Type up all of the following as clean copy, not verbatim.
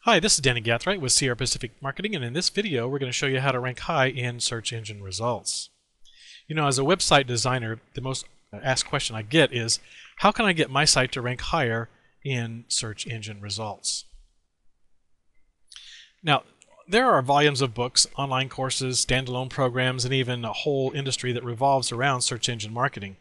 Hi, this is Danny Gathright with Sierra Pacific Marketing, and in this video we're going to show you how to rank high in search engine results. You know, as a website designer, the most asked question I get is, how can I get my site to rank higher in search engine results? Now, there are volumes of books, online courses, standalone programs, and even a whole industry that revolves around search engine marketing.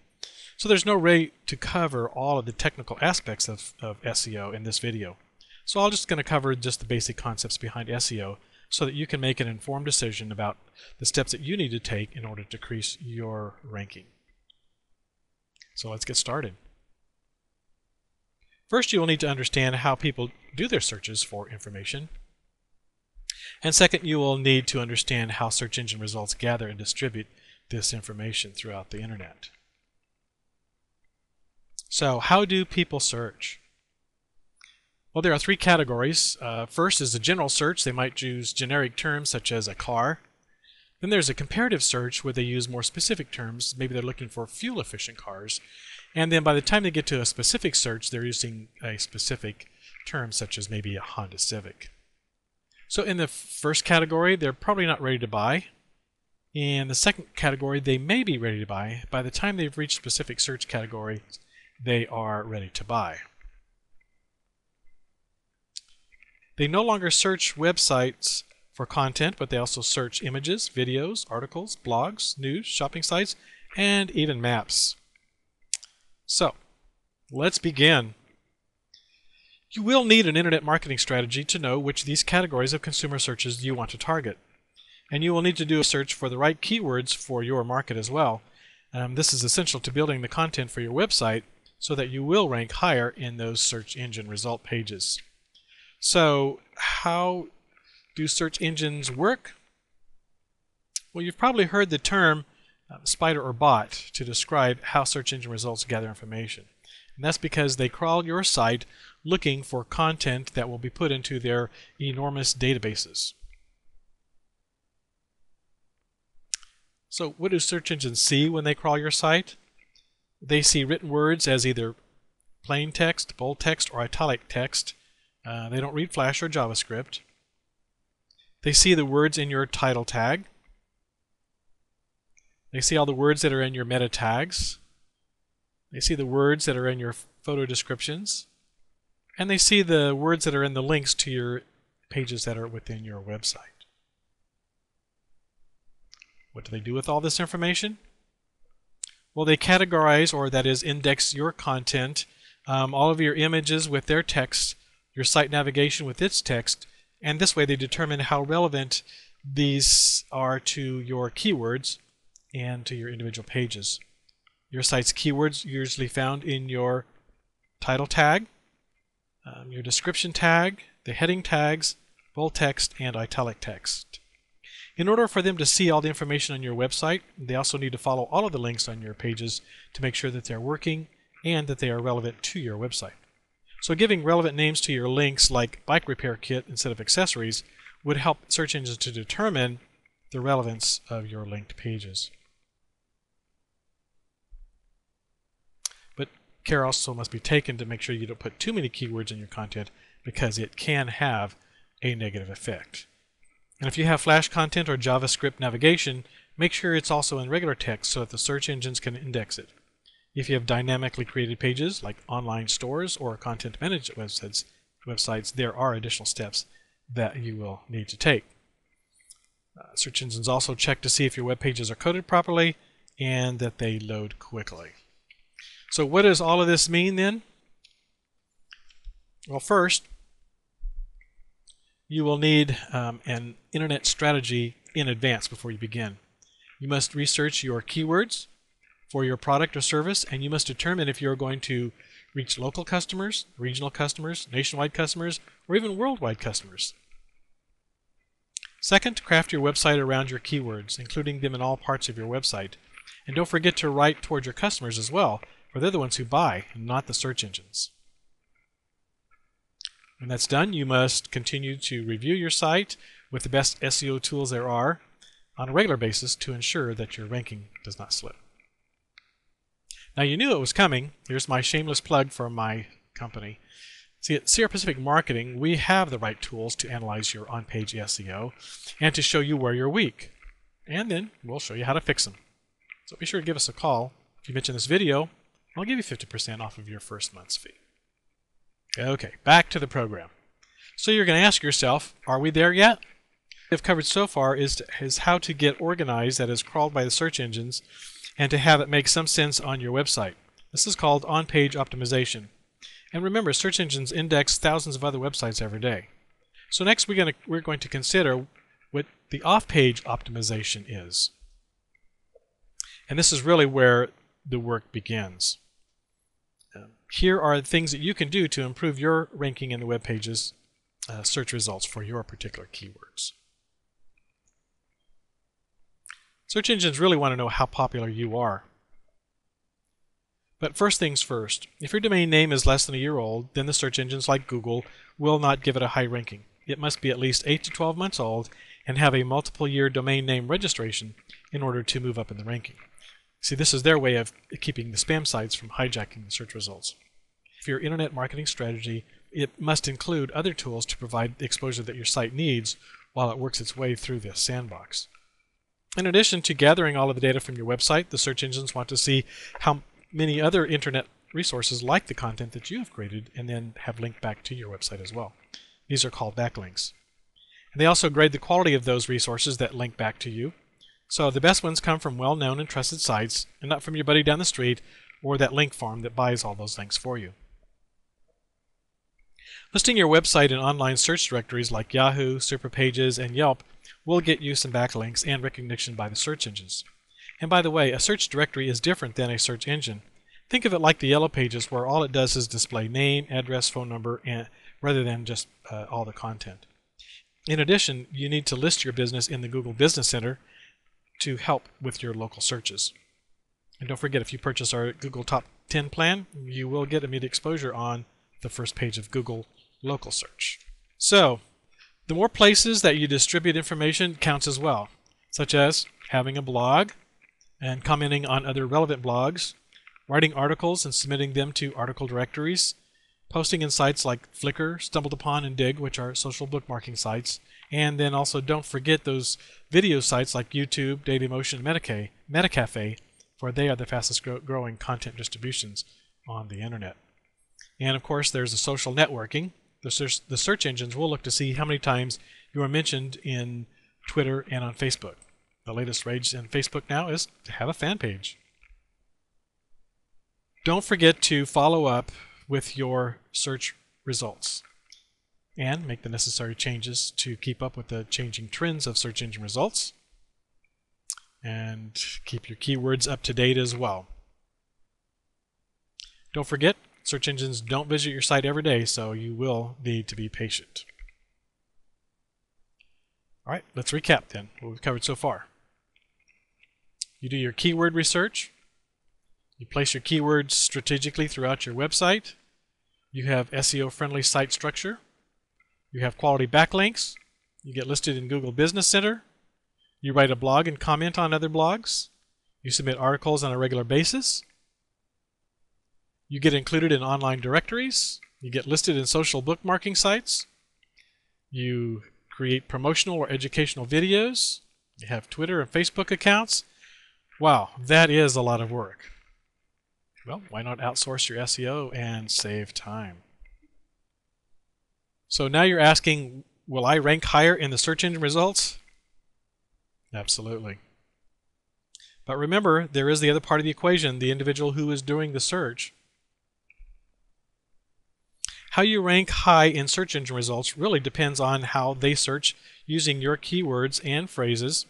So there's no way to cover all of the technical aspects of SEO in this video. So I'm just going to cover just the basic concepts behind SEO so that you can make an informed decision about the steps that you need to take in order to increase your ranking. So let's get started. First, you will need to understand how people do their searches for information. And second, you will need to understand how search engine results gather and distribute this information throughout the internet. So how do people search? Well, there are three categories. First is the general search. They might use generic terms such as a car. Then there's a comparative search where they use more specific terms. Maybe they're looking for fuel-efficient cars. And then by the time they get to a specific search, they're using a specific term such as maybe a Honda Civic. So in the first category, they're probably not ready to buy. In the second category, they may be ready to buy. By the time they've reached specific search category, they are ready to buy. They no longer search websites for content, but they also search images, videos, articles, blogs, news, shopping sites, and even maps. So, let's begin. You will need an internet marketing strategy to know which of these categories of consumer searches you want to target. And you will need to do a search for the right keywords for your market as well. This is essential to building the content for your website so that you will rank higher in those search engine result pages. So, how do search engines work? Well, you've probably heard the term spider or bot to describe how search engine results gather information. And that's because they crawl your site looking for content that will be put into their enormous databases. So, what do search engines see when they crawl your site? They see written words as either plain text, bold text, or italic text. They don't read Flash or JavaScript. They see the words in your title tag. They see all the words that are in your meta tags. They see the words that are in your photo descriptions. And they see the words that are in the links to your pages that are within your website. What do they do with all this information? Well, they categorize, or that is index your content, all of your images with their text, your site navigation with its text, and this way they determine how relevant these are to your keywords and to your individual pages. Your site's keywords are usually found in your title tag, your description tag, the heading tags, bold text, and italic text. In order for them to see all the information on your website, they also need to follow all of the links on your pages to make sure that they're working and that they are relevant to your website. So giving relevant names to your links like bike repair kit instead of accessories would help search engines to determine the relevance of your linked pages. But care also must be taken to make sure you don't put too many keywords in your content because it can have a negative effect. And if you have Flash content or JavaScript navigation, make sure it's also in regular text so that the search engines can index it. If you have dynamically created pages like online stores or content management websites, there are additional steps that you will need to take. Search engines also check to see if your web pages are coded properly and that they load quickly. So what does all of this mean then? Well, first, you will need an internet strategy in advance before you begin. You must research your keywords for your product or service, and you must determine if you're going to reach local customers, regional customers, nationwide customers, or even worldwide customers. Second, craft your website around your keywords, including them in all parts of your website. And don't forget to write toward your customers as well, for they're the ones who buy, and not the search engines. When that's done, you must continue to review your site with the best SEO tools there are on a regular basis to ensure that your ranking does not slip. Now, you knew it was coming. Here's my shameless plug for my company. See, at Sierra Pacific Marketing, we have the right tools to analyze your on-page SEO and to show you where you're weak. And then we'll show you how to fix them. So be sure to give us a call. If you mention this video, I'll give you 50% off of your first month's fee. Okay, back to the program. So you're going to ask yourself, are we there yet? What we've covered so far is how to get organized, that is, crawled by the search engines, and to have it make some sense on your website. This is called on-page optimization. And remember, search engines index thousands of other websites every day. So next we're going to consider what the off-page optimization is. And this is really where the work begins. Here are things that you can do to improve your ranking in the web pages search results for your particular keywords. Search engines really want to know how popular you are. But first things first, if your domain name is less than a year old, then the search engines like Google will not give it a high ranking. It must be at least 8 to 12 months old and have a multiple year domain name registration in order to move up in the ranking. See, this is their way of keeping the spam sites from hijacking the search results. For your internet marketing strategy, it must include other tools to provide the exposure that your site needs while it works its way through this sandbox. In addition to gathering all of the data from your website, the search engines want to see how many other internet resources like the content that you have created and then have linked back to your website as well. These are called backlinks. And they also grade the quality of those resources that link back to you. So the best ones come from well-known and trusted sites and not from your buddy down the street or that link farm that buys all those links for you. Listing your website in online search directories like Yahoo, Superpages, and Yelp will get you some backlinks and recognition by the search engines. And by the way, a search directory is different than a search engine. Think of it like the Yellow Pages, where all it does is display name, address, phone number, rather than just all the content. In addition, you need to list your business in the Google Business Center to help with your local searches. And don't forget, if you purchase our Google Top 10 plan, you will get immediate exposure on the first page of Google Local Search. So, the more places that you distribute information counts as well, such as having a blog and commenting on other relevant blogs, writing articles and submitting them to article directories, posting in sites like Flickr, StumbledUpon, and Digg, which are social bookmarking sites, and then also don't forget those video sites like YouTube, Dailymotion, and Metacafe, for they are the fastest growing content distributions on the internet. And of course, there's the social networking. The search engines will look to see how many times you are mentioned in Twitter and on Facebook. The latest rage in Facebook now is to have a fan page. Don't forget to follow up with your search results and make the necessary changes to keep up with the changing trends of search engine results, and keep your keywords up to date as well. Don't forget, search engines don't visit your site every day, so you will need to be patient. All right, let's recap then what we've covered so far. You do your keyword research. You place your keywords strategically throughout your website. You have SEO-friendly site structure. You have quality backlinks. You get listed in Google Business Center. You write a blog and comment on other blogs. You submit articles on a regular basis. You get included in online directories. You get listed in social bookmarking sites. You create promotional or educational videos. You have Twitter and Facebook accounts. Wow, that is a lot of work. Well, why not outsource your SEO and save time? So now you're asking, will I rank higher in the search engine results? Absolutely. But remember, there is the other part of the equation, the individual who is doing the search. How you rank high in search engine results really depends on how they search using your keywords and phrases,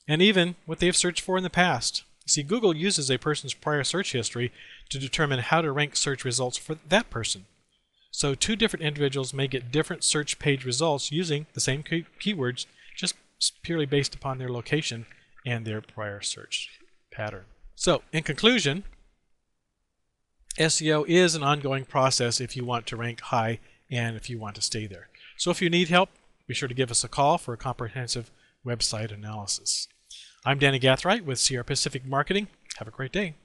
and even what they've searched for in the past. See, Google uses a person's prior search history to determine how to rank search results for that person. So two different individuals may get different search page results using the same keywords, just purely based upon their location and their prior search pattern. So, in conclusion, SEO is an ongoing process if you want to rank high and if you want to stay there. So if you need help, be sure to give us a call for a comprehensive website analysis. I'm Danny Gathright with Sierra Pacific Marketing. Have a great day.